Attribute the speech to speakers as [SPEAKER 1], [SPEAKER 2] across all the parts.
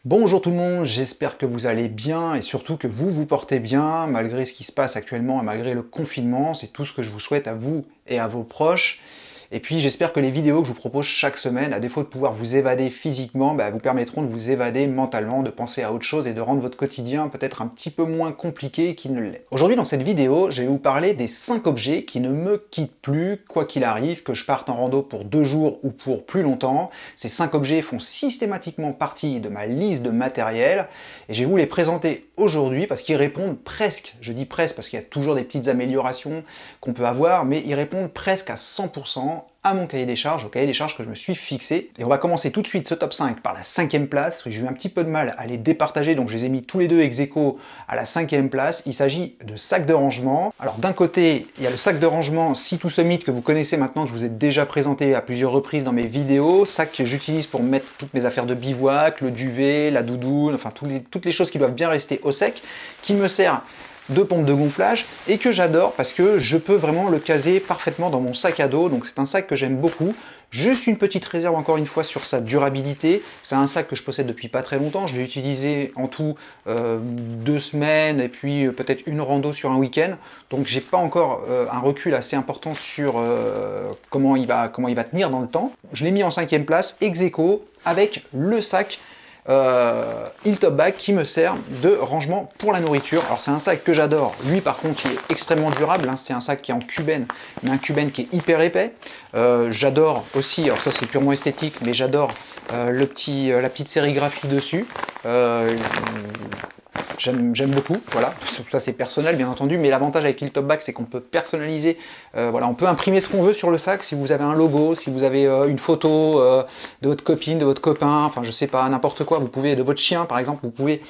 [SPEAKER 1] Bonjour tout le monde, j'espère que vous allez bien et surtout que vous portez bien malgré ce qui se passe actuellement et malgré le confinement. C'est tout ce que je vous souhaite à vous et à vos proches. Et puis j'espère que les vidéos que je vous propose chaque semaine, à défaut de pouvoir vous évader physiquement, vous permettront de vous évader mentalement, de penser à autre chose et de rendre votre quotidien peut-être un petit peu moins compliqué qu'il ne l'est. Aujourd'hui dans cette vidéo, je vais vous parler des 5 objets qui ne me quittent plus, quoi qu'il arrive, que je parte en rando pour 2 jours ou pour plus longtemps. Ces 5 objets font systématiquement partie de ma liste de matériel et je vais vous les présenter aujourd'hui parce qu'ils répondent presque, je dis presque parce qu'il y a toujours des petites améliorations qu'on peut avoir, mais ils répondent presque à 100% à mon cahier des charges, au cahier des charges que je me suis fixé. Et on va commencer tout de suite ce top 5 par la 5e place. J'ai eu un petit peu de mal à les départager, donc je les ai mis tous les deux ex aequo à la 5e place. Il s'agit de sacs de rangement. Alors d'un côté, il y a le sac de rangement Sea2 Summit que vous connaissez maintenant, que je vous ai déjà présenté à plusieurs reprises dans mes vidéos. Sac que j'utilise pour mettre toutes mes affaires de bivouac, le duvet, la doudoune, enfin toutes les choses qui doivent bien rester au sec, qui me sert de pompe de gonflage et que j'adore parce que je peux vraiment le caser parfaitement dans mon sac à dos, donc c'est un sac que j'aime beaucoup. Juste une petite réserve encore une fois sur sa durabilité, c'est un sac que je possède depuis pas très longtemps, je l'ai utilisé en tout 2 semaines et puis peut-être une rando sur un week-end, donc j'ai pas encore un recul assez important sur comment il va tenir dans le temps. Je l'ai mis en 5e place, ex aequo, avec le sac Hilltop Bag qui me sert de rangement pour la nourriture. Alors c'est un sac que j'adore, lui par contre il est extrêmement durable, hein. C'est un sac qui est en cubène, mais un cubène qui est hyper épais. J'adore aussi, alors ça c'est purement esthétique, mais j'adore la petite sérigraphie dessus. J'aime beaucoup, voilà, ça c'est personnel bien entendu, mais l'avantage avec Hilltop Bag c'est qu'on peut personnaliser, voilà, on peut imprimer ce qu'on veut sur le sac, si vous avez un logo, si vous avez une photo de votre copine, de votre copain, enfin je sais pas, n'importe quoi, vous pouvez, de votre chien par exemple, vous pouvez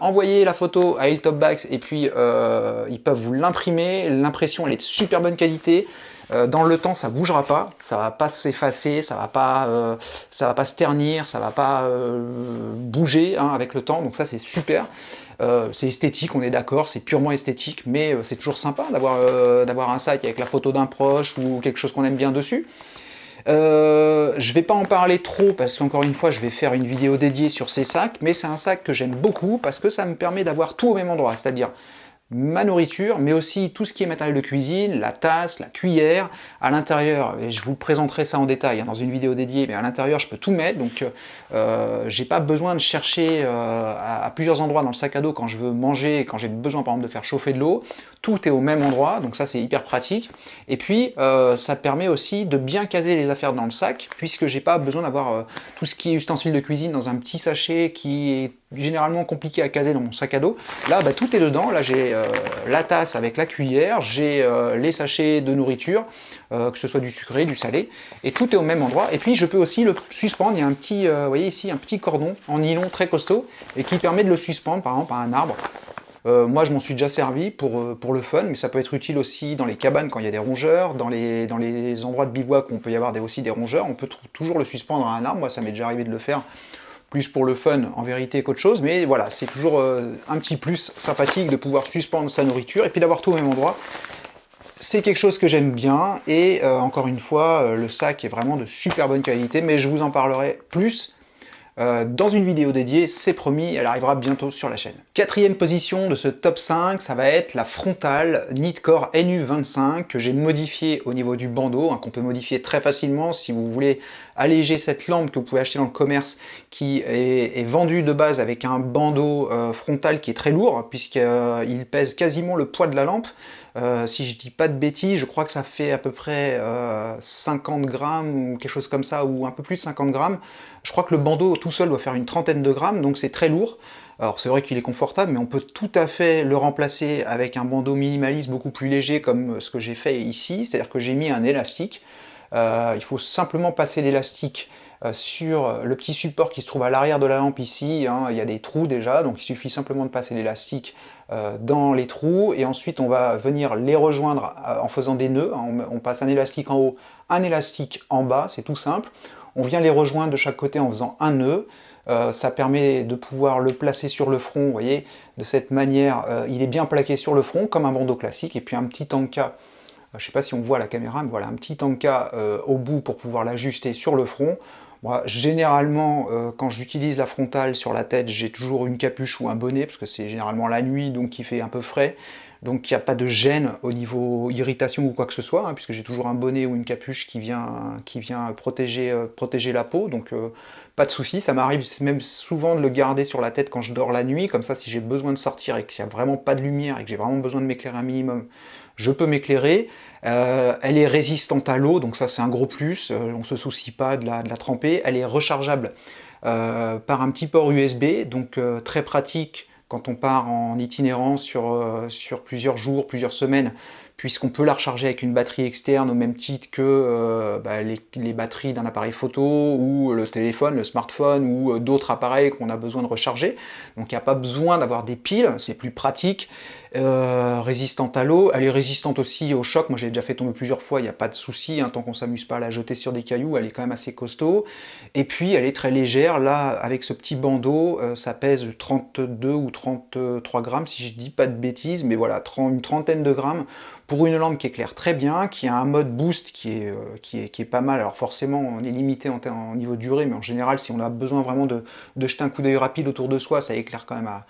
[SPEAKER 1] envoyer la photo à Hilltop Bags et puis ils peuvent vous l'imprimer, l'impression elle est de super bonne qualité. Dans le temps, ça bougera pas, ça va pas s'effacer, ça va pas se ternir, ça va pas bouger hein, avec le temps, donc ça c'est super. C'est esthétique, on est d'accord, c'est purement esthétique, mais c'est toujours sympa d'avoir un sac avec la photo d'un proche ou quelque chose qu'on aime bien dessus. Je vais pas en parler trop parce qu'encore une fois je vais faire une vidéo dédiée sur ces sacs, mais c'est un sac que j'aime beaucoup parce que ça me permet d'avoir tout au même endroit, c'est-à-dire ma nourriture, mais aussi tout ce qui est matériel de cuisine, la tasse, la cuillère, à l'intérieur, et je vous présenterai ça en détail hein, dans une vidéo dédiée, mais à l'intérieur je peux tout mettre, donc j'ai pas besoin de chercher à plusieurs endroits dans le sac à dos quand je veux manger, quand j'ai besoin par exemple de faire chauffer de l'eau, tout est au même endroit, donc ça c'est hyper pratique, et puis ça permet aussi de bien caser les affaires dans le sac, puisque j'ai pas besoin d'avoir tout ce qui est ustensiles de cuisine dans un petit sachet qui est généralement compliqué à caser dans mon sac à dos. Là, tout est dedans. Là, j'ai la tasse avec la cuillère, j'ai les sachets de nourriture, que ce soit du sucré, du salé, et tout est au même endroit. Et puis, je peux aussi le suspendre. Il y a un petit, vous voyez ici, un petit cordon en nylon très costaud, et qui permet de le suspendre, par exemple, à un arbre. Moi, je m'en suis déjà servi pour le fun, mais ça peut être utile aussi dans les cabanes quand il y a des rongeurs, dans les endroits de bivouac où on peut y avoir aussi des rongeurs, on peut toujours le suspendre à un arbre. Moi, ça m'est déjà arrivé de le faire plus pour le fun en vérité qu'autre chose, mais voilà, c'est toujours un petit plus sympathique de pouvoir suspendre sa nourriture et puis d'avoir tout au même endroit. C'est quelque chose que j'aime bien et encore une fois, le sac est vraiment de super bonne qualité, mais je vous en parlerai plus dans une vidéo dédiée, c'est promis, elle arrivera bientôt sur la chaîne. 4e position de ce top 5, ça va être la frontale Knitcore NU25 que j'ai modifiée au niveau du bandeau, hein, qu'on peut modifier très facilement si vous voulez alléger cette lampe que vous pouvez acheter dans le commerce qui est vendue de base avec un bandeau frontal qui est très lourd puisqu'il pèse quasiment le poids de la lampe. Si je dis pas de bêtises, je crois que ça fait à peu près 50 grammes ou quelque chose comme ça, ou un peu plus de 50 grammes. Je crois que le bandeau tout seul doit faire une trentaine de grammes, donc c'est très lourd. Alors c'est vrai qu'il est confortable, mais on peut tout à fait le remplacer avec un bandeau minimaliste beaucoup plus léger comme ce que j'ai fait ici, c'est-à-dire que j'ai mis un élastique. Il faut simplement passer l'élastique sur le petit support qui se trouve à l'arrière de la lampe ici, hein, il y a des trous déjà, donc il suffit simplement de passer l'élastique dans les trous, et ensuite on va venir les rejoindre en faisant des nœuds, hein, on passe un élastique en haut, un élastique en bas, c'est tout simple, on vient les rejoindre de chaque côté en faisant un nœud, ça permet de pouvoir le placer sur le front, vous voyez, de cette manière, il est bien plaqué sur le front, comme un bandeau classique, et puis un petit tanka, je ne sais pas si on voit la caméra, mais voilà, un petit tanka au bout pour pouvoir l'ajuster sur le front. Moi, généralement, quand j'utilise la frontale sur la tête, j'ai toujours une capuche ou un bonnet, parce que c'est généralement la nuit, donc il fait un peu frais. Donc il n'y a pas de gêne au niveau irritation ou quoi que ce soit, hein, puisque j'ai toujours un bonnet ou une capuche qui vient protéger la peau. Donc pas de souci, ça m'arrive même souvent de le garder sur la tête quand je dors la nuit, comme ça si j'ai besoin de sortir et qu'il n'y a vraiment pas de lumière et que j'ai vraiment besoin de m'éclairer un minimum, je peux m'éclairer. Elle est résistante à l'eau, donc ça c'est un gros plus, on ne se soucie pas de la tremper. Elle est rechargeable par un petit port USB, donc très pratique quand on part en itinérance sur plusieurs jours, plusieurs semaines, puisqu'on peut la recharger avec une batterie externe au même titre que les batteries d'un appareil photo ou le téléphone, le smartphone ou d'autres appareils qu'on a besoin de recharger. Donc il n'y a pas besoin d'avoir des piles, c'est plus pratique. Résistante à l'eau, elle est résistante aussi au choc. Moi j'ai déjà fait tomber plusieurs fois, il n'y a pas de souci, hein, tant qu'on s'amuse pas à la jeter sur des cailloux, elle est quand même assez costaud. Et puis elle est très légère, là avec ce petit bandeau, ça pèse 32 ou 33 grammes si je dis pas de bêtises, mais voilà, une trentaine de grammes pour une lampe qui éclaire très bien, qui a un mode boost qui est pas mal. Alors forcément on est limité en niveau durée, mais en général si on a besoin vraiment de jeter un coup d'œil rapide autour de soi, ça éclaire quand même à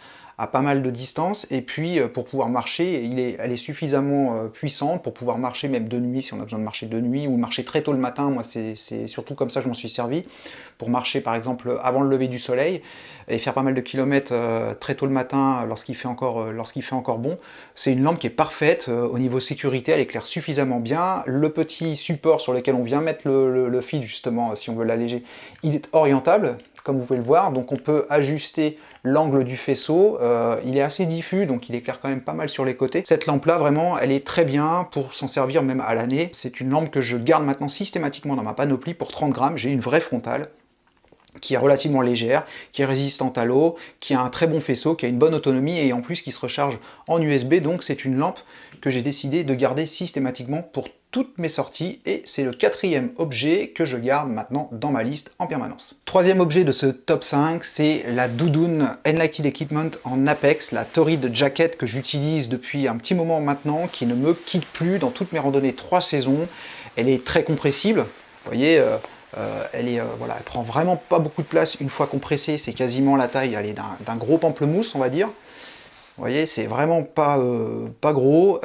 [SPEAKER 1] pas mal de distance. Et puis pour pouvoir marcher, elle est suffisamment puissante pour pouvoir marcher même de nuit, si on a besoin de marcher de nuit, ou marcher très tôt le matin. Moi c'est surtout comme ça que je m'en suis servi, pour marcher par exemple avant le lever du soleil, et faire pas mal de kilomètres très tôt le matin lorsqu'il fait encore bon. C'est une lampe qui est parfaite au niveau sécurité, elle éclaire suffisamment bien. Le petit support sur lequel on vient mettre le fil justement, si on veut l'alléger, il est orientable, comme vous pouvez le voir, donc on peut ajuster l'angle du faisceau, il est assez diffus, donc il éclaire quand même pas mal sur les côtés. Cette lampe-là, vraiment, elle est très bien pour s'en servir même à l'année. C'est une lampe que je garde maintenant systématiquement dans ma panoplie pour 30 grammes. J'ai une vraie frontale qui est relativement légère, qui est résistante à l'eau, qui a un très bon faisceau, qui a une bonne autonomie et en plus qui se recharge en USB. Donc c'est une lampe que j'ai décidé de garder systématiquement pour toutes mes sorties, et c'est le 4e objet que je garde maintenant dans ma liste en permanence. 3e objet de ce top 5, c'est la doudoune Enlighted Equipment en Apex, la Torrid Jacket que j'utilise depuis un petit moment maintenant, qui ne me quitte plus dans toutes mes randonnées 3 saisons. Elle est très compressible, vous voyez, voilà, elle prend vraiment pas beaucoup de place une fois compressée, c'est quasiment la taille d'un gros pamplemousse, on va dire. Vous voyez, c'est vraiment pas gros.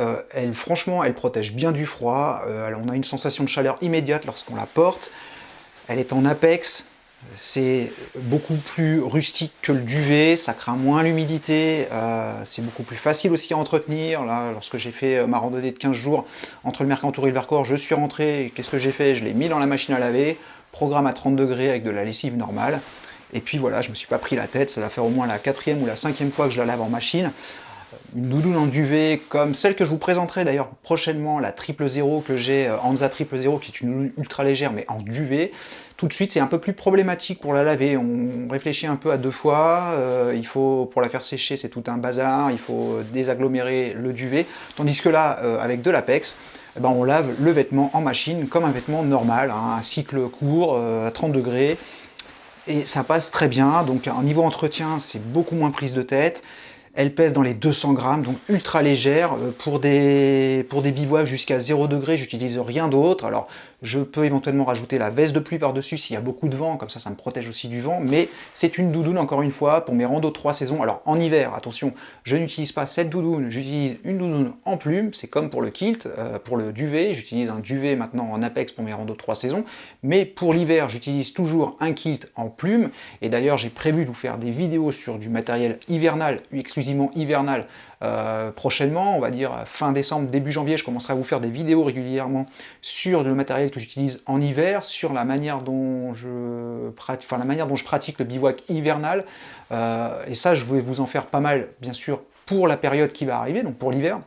[SPEAKER 1] Franchement, elle protège bien du froid. On a une sensation de chaleur immédiate lorsqu'on la porte. Elle est en Apex. C'est beaucoup plus rustique que le duvet, ça craint moins l'humidité, c'est beaucoup plus facile aussi à entretenir. Là, lorsque j'ai fait ma randonnée de 15 jours entre le Mercantour et le Vercors, je suis rentré, qu'est-ce que j'ai fait? Je l'ai mis dans la machine à laver, programme à 30 degrés avec de la lessive normale. Et puis voilà, je me suis pas pris la tête, ça va faire au moins la 4e ou la 5e fois que je la lave en machine. Une doudoune en duvet comme celle que je vous présenterai d'ailleurs prochainement, la 000 que j'ai, Anza 000, qui est une doudoune ultra légère mais en duvet. Tout de suite c'est un peu plus problématique pour la laver, on réfléchit un peu à 2 fois, pour la faire sécher c'est tout un bazar, il faut désagglomérer le duvet, tandis que là avec de l'Apex, on lave le vêtement en machine comme un vêtement normal, hein, un cycle court à 30 degrés. Et ça passe très bien, donc en niveau entretien, c'est beaucoup moins prise de tête. Elle pèse dans les 200 grammes, donc ultra légère. Pour des bivouacs jusqu'à 0 degré, j'utilise rien d'autre. Alors, je peux éventuellement rajouter la veste de pluie par-dessus s'il y a beaucoup de vent, comme ça me protège aussi du vent. Mais c'est une doudoune, encore une fois, pour mes randos de 3 saisons. Alors, en hiver, attention, je n'utilise pas cette doudoune, j'utilise une doudoune en plume. C'est comme pour le kilt, pour le duvet. J'utilise un duvet maintenant en Apex pour mes randos de 3 saisons. Mais pour l'hiver, j'utilise toujours un kilt en plume. Et d'ailleurs, j'ai prévu de vous faire des vidéos sur du matériel hivernal, exclusivement hivernal, prochainement, on va dire fin décembre, début janvier, je commencerai à vous faire des vidéos régulièrement sur le matériel que j'utilise en hiver, sur la manière dont je pratique le bivouac hivernal, et ça je vais vous en faire pas mal, bien sûr, pour la période qui va arriver, donc pour l'hiver.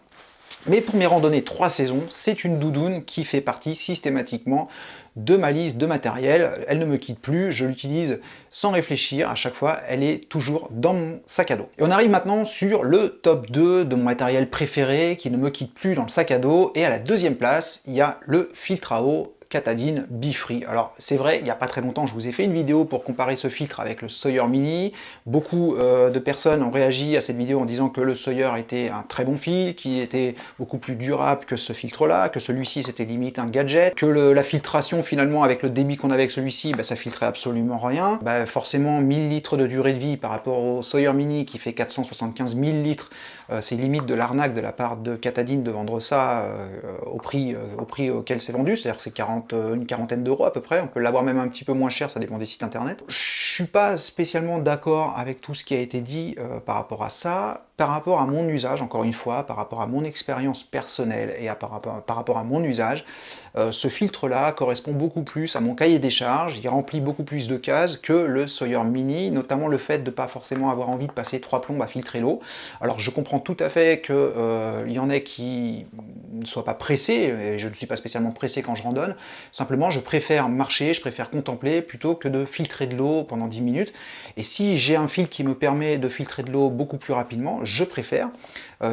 [SPEAKER 1] Mais pour mes randonnées 3 saisons, c'est une doudoune qui fait partie systématiquement de ma liste de matériel. Elle ne me quitte plus, je l'utilise sans réfléchir, à chaque fois elle est toujours dans mon sac à dos. Et on arrive maintenant sur le top 2 de mon matériel préféré qui ne me quitte plus dans le sac à dos, et à la 2e place, il y a le filtre à eau Katadyn Be-Free. Alors c'est vrai, il n'y a pas très longtemps, je vous ai fait une vidéo pour comparer ce filtre avec le Sawyer Mini. Beaucoup de personnes ont réagi à cette vidéo en disant que le Sawyer était un très bon filtre, qu'il était beaucoup plus durable que ce filtre-là, que celui-ci c'était limite un gadget, que la filtration finalement avec le débit qu'on avait avec celui-ci, ça filtrait absolument rien. Forcément 1000 litres de durée de vie par rapport au Sawyer Mini qui fait 475 000 litres, c'est limite de l'arnaque de la part de Katadyn de vendre ça au prix auquel c'est vendu, c'est-à-dire que c'est une quarantaine d'euros à peu près, on peut l'avoir même un petit peu moins cher, ça dépend des sites internet. Je suis pas spécialement d'accord avec tout ce qui a été dit par rapport à ça, par rapport à mon usage, encore une fois, par rapport à mon expérience personnelle et par rapport à mon usage, ce filtre-là correspond beaucoup plus à mon cahier des charges, il remplit beaucoup plus de cases que le Sawyer Mini, notamment le fait de ne pas forcément avoir envie de passer 3 plombes à filtrer l'eau. Alors je comprends tout à fait qu'il y en ait qui ne soient pas pressés, et je ne suis pas spécialement pressé quand je randonne, simplement je préfère marcher, je préfère contempler plutôt que de filtrer de l'eau pendant 10 minutes, et si j'ai un filtre qui me permet de filtrer de l'eau beaucoup plus rapidement, je préfère.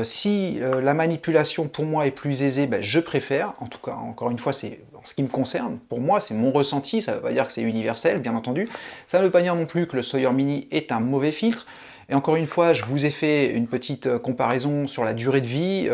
[SPEAKER 1] Si la manipulation pour moi est plus aisée, je préfère. En tout cas, encore une fois, c'est en ce qui me concerne. Pour moi, c'est mon ressenti, ça ne veut pas dire que c'est universel, bien entendu. Ça ne veut pas dire non plus que le Sawyer Mini est un mauvais filtre. Et encore une fois, je vous ai fait une petite comparaison sur la durée de vie.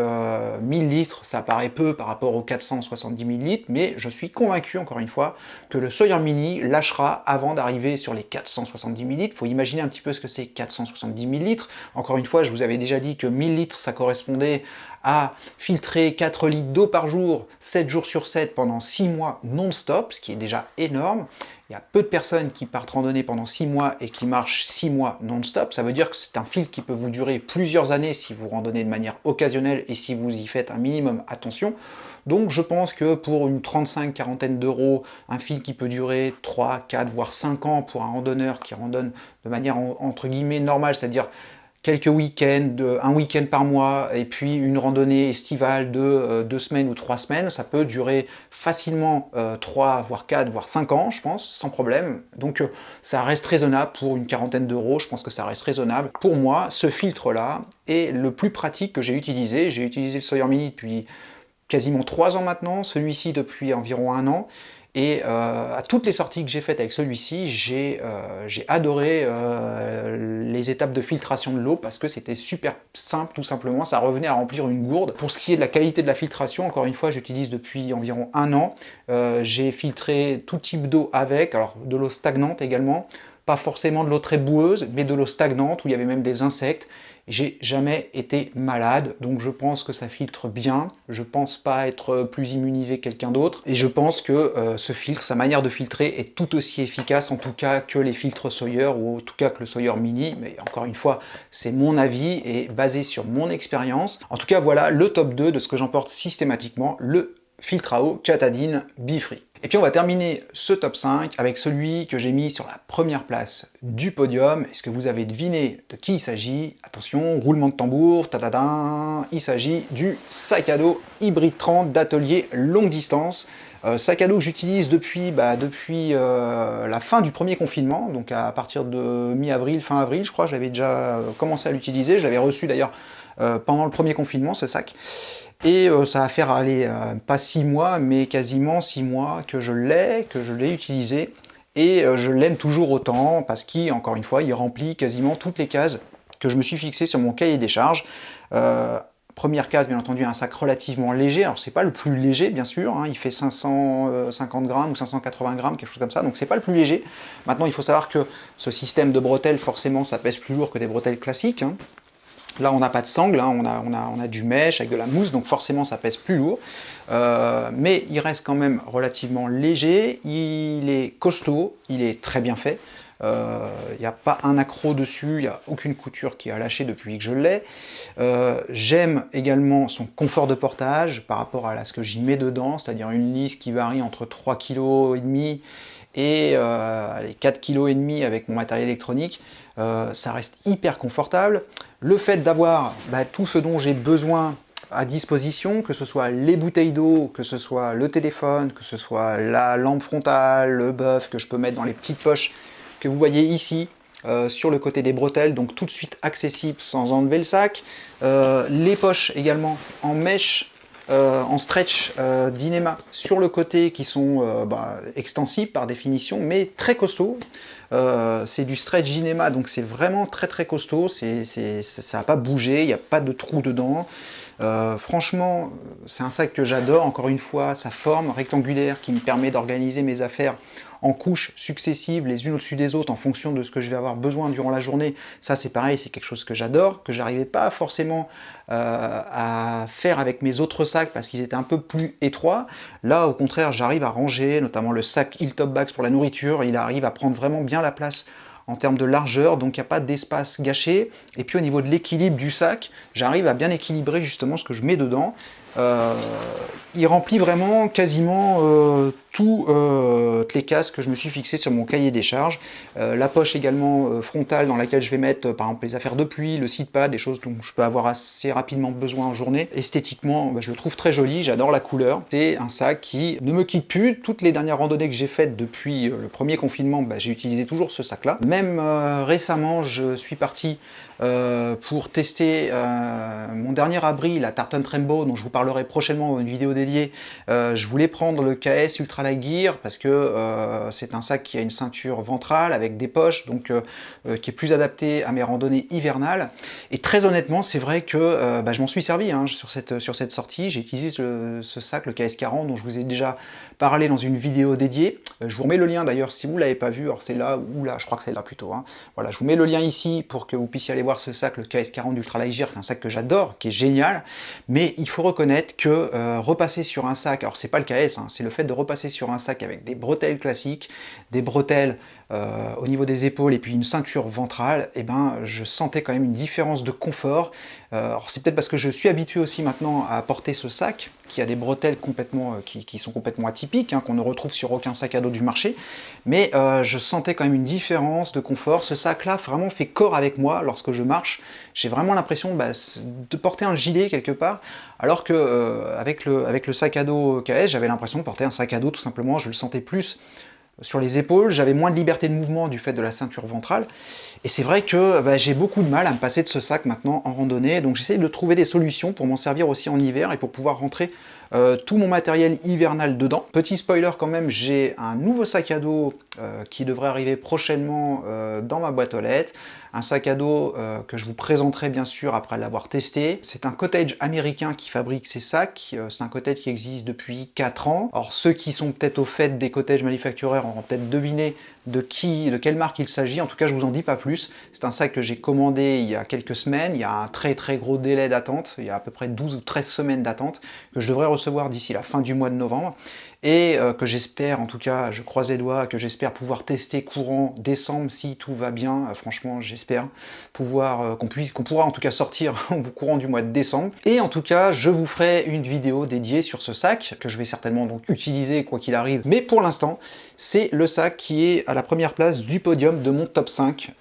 [SPEAKER 1] 1000 litres, ça paraît peu par rapport aux 470 000 litres, mais je suis convaincu, encore une fois, que le Sawyer Mini lâchera avant d'arriver sur les 470 000 litres. Il faut imaginer un petit peu ce que c'est 470 000 litres. Encore une fois, je vous avais déjà dit que 1000 litres, ça correspondait à filtrer 4 litres d'eau par jour, 7 jours sur 7 pendant 6 mois non-stop, ce qui est déjà énorme. Il y a peu de personnes qui partent randonner pendant 6 mois et qui marchent 6 mois non-stop. Ça veut dire que c'est un filtre qui peut vous durer plusieurs années si vous randonnez de manière occasionnelle et si vous y faites un minimum attention. Donc je pense que pour une 35-40 d'euros, un filtre qui peut durer 3, 4, voire 5 ans pour un randonneur qui randonne de manière entre guillemets normale, c'est-à-dire quelques week-ends, un week-end par mois, et puis une randonnée estivale de 2 semaines ou 3 semaines, ça peut durer facilement 3, voire 4, voire 5 ans, je pense, sans problème. Donc ça reste raisonnable pour une 40 d'euros, je pense que ça reste raisonnable. Pour moi, ce filtre-là est le plus pratique que j'ai utilisé. J'ai utilisé le Sawyer Mini depuis quasiment 3 ans maintenant, celui-ci depuis environ 1 an. Et à toutes les sorties que j'ai faites avec celui-ci, j'ai adoré les étapes de filtration de l'eau parce que c'était super simple, tout simplement, ça revenait à remplir une gourde. Pour ce qui est de la qualité de la filtration, encore une fois, j'utilise depuis environ 1 an. J'ai filtré tout type d'eau avec, alors de l'eau stagnante également, pas forcément de l'eau très boueuse, mais de l'eau stagnante où il y avait même des insectes. J'ai jamais été malade, donc je pense que ça filtre bien. Je pense pas être plus immunisé que quelqu'un d'autre. Et je pense que ce filtre, sa manière de filtrer est tout aussi efficace, en tout cas que les filtres Sawyer, ou en tout cas que le Sawyer Mini. Mais encore une fois, c'est mon avis et basé sur mon expérience. En tout cas, voilà le top 2 de ce que j'emporte systématiquement, le filtre à eau Katadyn Be-Free. Et puis on va terminer ce top 5 avec celui que j'ai mis sur la première place du podium. Est-ce que vous avez deviné de qui il s'agit? Attention, roulement de tambour, tadadin, il s'agit du sac à dos Hybrid 30 d'atelier longue distance. Sac à dos que j'utilise depuis la fin du premier confinement, donc à partir de mi-avril, fin avril, je crois, j'avais déjà commencé à l'utiliser. Je l'avais reçu d'ailleurs pendant le premier confinement, ce sac. Et ça va faire aller pas 6 mois, mais quasiment 6 mois que je l'ai utilisé. Et je l'aime toujours autant parce qu'encore une fois, il remplit quasiment toutes les cases que je me suis fixé sur mon cahier des charges. Première case, bien entendu, un sac relativement léger. Alors, c'est pas le plus léger, bien sûr. Hein, il fait 550 grammes ou 580 grammes, quelque chose comme ça. Donc, c'est pas le plus léger. Maintenant, il faut savoir que ce système de bretelles, forcément, ça pèse plus lourd que des bretelles classiques. Hein. Là, on n'a pas de sangle, hein, on a du mèche avec de la mousse, donc forcément, ça pèse plus lourd. Mais il reste quand même relativement léger. Il est costaud, il est très bien fait. Il n'y a pas un accroc dessus, il n'y a aucune couture qui a lâché depuis que je l'ai. J'aime également son confort de portage par rapport à ce que j'y mets dedans, c'est-à-dire une lisse qui varie entre 3,5 kg et 4,5 kg avec mon matériel électronique. Ça reste hyper confortable. Le fait d'avoir tout ce dont j'ai besoin à disposition, que ce soit les bouteilles d'eau, que ce soit le téléphone, que ce soit la lampe frontale, le bœuf que je peux mettre dans les petites poches que vous voyez ici sur le côté des bretelles, donc tout de suite accessible sans enlever le sac. Les poches également en mèche en stretch Dyneema sur le côté qui sont extensibles par définition, mais très costauds. C'est du stretch Dyneema, donc c'est vraiment très costaud, ça n'a pas bougé, il n'y a pas de trou dedans. Franchement, c'est un sac que j'adore. Encore une fois, sa forme rectangulaire qui me permet d'organiser mes affaires en couches successives, les unes au-dessus des autres, en fonction de ce que je vais avoir besoin durant la journée. Ça, c'est pareil, c'est quelque chose que j'adore, que j'arrivais pas forcément à faire avec mes autres sacs parce qu'ils étaient un peu plus étroits. Là, au contraire, j'arrive à ranger, notamment le sac Hilltop Bags pour la nourriture. Il arrive à prendre vraiment bien la place en termes de largeur, donc il n'y a pas d'espace gâché. Et puis au niveau de l'équilibre du sac, j'arrive à bien équilibrer justement ce que je mets dedans. Il remplit vraiment quasiment toutes les cases que je me suis fixé sur mon cahier des charges. La poche également frontale dans laquelle je vais mettre par exemple les affaires de pluie, le seatpad, des choses dont je peux avoir assez rapidement besoin en journée. Esthétiquement, je le trouve très joli, j'adore la couleur. C'est un sac qui ne me quitte plus. Toutes les dernières randonnées que j'ai faites depuis le premier confinement, j'ai utilisé toujours ce sac-là. Même récemment, je suis parti pour tester mon dernier abri, la Tartan Trembo, dont je vous parlerai prochainement dans une vidéo dédiée. Je voulais prendre le KS Ultra Light Gear parce que c'est un sac qui a une ceinture ventrale avec des poches, donc qui est plus adapté à mes randonnées hivernales. Et très honnêtement, c'est vrai que je m'en suis servi sur cette sortie. J'ai utilisé ce sac, le KS40, dont je vous ai déjà parlé dans une vidéo dédiée. Je vous remets le lien d'ailleurs si vous ne l'avez pas vu. Alors c'est là ou là, je crois que c'est là plutôt. Voilà, je vous mets le lien ici pour que vous puissiez aller voir ce sac, le KS40 Ultra Light Gear, qui est un sac que j'adore, qui est génial. Mais il faut reconnaître que repasser sur un sac, alors c'est pas le KS, c'est le fait de repasser sur un sac avec des bretelles classiques, des bretelles au niveau des épaules et puis une ceinture ventrale, je sentais quand même une différence de confort. Alors c'est peut-être parce que je suis habitué aussi maintenant à porter ce sac, qui a des bretelles complètement, qui sont complètement atypiques, qu'on ne retrouve sur aucun sac à dos du marché, mais je sentais quand même une différence de confort. Ce sac-là vraiment fait corps avec moi lorsque je marche. J'ai vraiment l'impression de porter un gilet quelque part, alors que avec le sac à dos KS, j'avais l'impression de porter un sac à dos tout simplement. Je le sentais plus sur les épaules, j'avais moins de liberté de mouvement du fait de la ceinture ventrale, et c'est vrai que j'ai beaucoup de mal à me passer de ce sac maintenant en randonnée, donc j'essaye de trouver des solutions pour m'en servir aussi en hiver et pour pouvoir rentrer tout mon matériel hivernal dedans. Petit spoiler quand même, j'ai un nouveau sac à dos qui devrait arriver prochainement dans ma boîte aux lettres. Un sac à dos que je vous présenterai bien sûr après l'avoir testé. C'est un cottage américain qui fabrique ces sacs. C'est un cottage qui existe depuis 4 ans. Alors ceux qui sont peut-être au fait des cottages manufactureurs auront peut-être deviné de quelle marque il s'agit. En tout cas, je vous en dis pas plus. C'est un sac que j'ai commandé il y a quelques semaines. Il y a un très gros délai d'attente. Il y a à peu près 12 ou 13 semaines d'attente que je devrais recevoir d'ici la fin du mois de novembre. Et que j'espère, en tout cas, je croise les doigts, que j'espère pouvoir tester courant décembre si tout va bien. Franchement, j'espère pouvoir qu'on pourra en tout cas sortir au courant du mois de décembre. Et en tout cas, je vous ferai une vidéo dédiée sur ce sac que je vais certainement donc utiliser quoi qu'il arrive. Mais pour l'instant, c'est le sac qui est à la première place du podium de mon top 5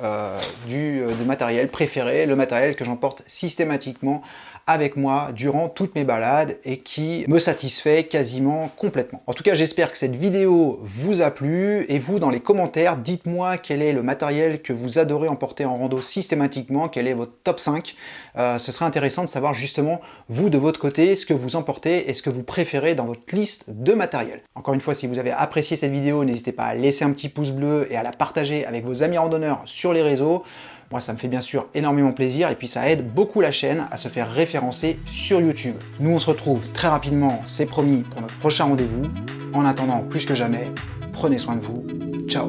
[SPEAKER 1] de matériel préféré, le matériel que j'emporte systématiquement avec moi durant toutes mes balades et qui me satisfait quasiment complètement. En tout cas, j'espère que cette vidéo vous a plu et vous, dans les commentaires, dites-moi quel est le matériel que vous adorez emporter en rando systématiquement, quel est votre top 5. Ce serait intéressant de savoir justement, vous de votre côté, ce que vous emportez et ce que vous préférez dans votre liste de matériel. Encore une fois, si vous avez apprécié cette vidéo, n'hésitez pas à laisser un petit pouce bleu et à la partager avec vos amis randonneurs sur les réseaux. Moi, ça me fait bien sûr énormément plaisir et puis ça aide beaucoup la chaîne à se faire référencer sur YouTube. Nous, on se retrouve très rapidement, c'est promis, pour notre prochain rendez-vous. En attendant, plus que jamais, prenez soin de vous. Ciao!